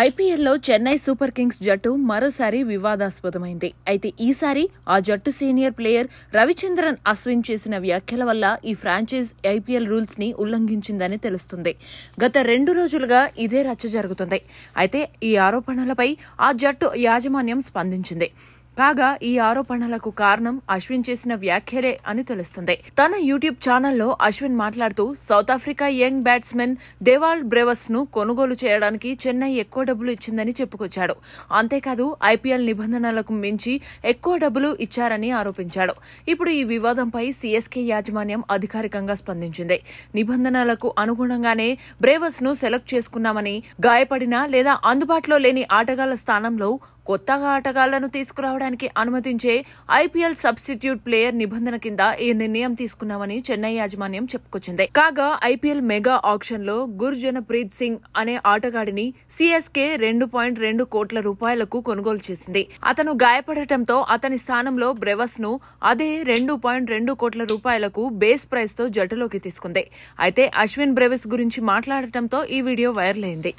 ఐపీఎల్లో Chennai super Kings జట్టు మరోసారి వివాదాస్పదమైంది. అయితే ఈసారి ఆ జట్టు సీనియర్ ప్లేయర్ రవిచంద్రన్ అశ్విన్ చేసిన వ్యాఖ్యల వల్ల ఈ ఫ్రాంచైజ్ ఐపీఎల్ రూల్స్ ని ఉల్లంఘించిందని తెలుస్తుంది. గత 2 రోజులుగా ఇదే రచ్చ జరుగుతుంది. అయితే ఈ ఆరోపణలపై ఆ జట్టు యాజమాన్యం స్పందించింది. కాగా ఈ ఆరోపణలకు కారణం అశ్విన్ చేసిన వ్యాఖ్యలే అని తెలుస్తుంది. తన యూట్యూబ్ ఛానల్లో అశ్విన్ మాట్లాడుతూ South Africa young batsmen Dewald Brevis ను కొనుగోలు చేయడానికి చెన్నై ఎక్కువ డబ్బులు ఇచ్చిందని చెప్పుకొచ్చాడు. అంతేకాదు ఐపీఎల్ నిబంధనలకు మించి ఎక్కువ డబ్బులు ఇచ్చారని ఆరోపించాడు. ఇప్పుడు ఈ వివాదంపై సీఎస్కే యాజమాన్యం అధికారికంగా స్పందించింది. నిబంధనలకు అనుగుణంగానే బ్రేవస్ ను సెలెక్ట్ చేసుకున్నామని, గాయపడిన లేదా అందుబాటులో లేని ఆటగాళ్ల స్థానంలో కొత్తగా ఆటగాళ్లను తీసుకురావడానికి అనుమతించే ఐపీఎల్ సబ్స్టిట్యూట్ ప్లేయర్ నిబంధన కింద ఈ నిర్ణయం తీసుకున్నామని చెన్నై యాజమాన్యం చెప్పుకొచ్చింది. కాగా ఐపీఎల్ మెగా ఆక్షన్ లో గుర్జనప్రీత్ సింగ్ అనే ఆటగాడిని సీఎస్కే 2.2 కోట్ల రూపాయలకు కొనుగోలు చేసింది. అతను గాయపడటంతో అతని స్థానంలో బ్రెవస్ ను అదే 2.2 కోట్ల రూపాయలకు బేస్ ప్రైస్ తో జట్టులోకి తీసుకుంది. అయితే అశ్విన్ బ్రెవస్ గురించి మాట్లాడటంతో ఈ వీడియో వైరల్ అయింది.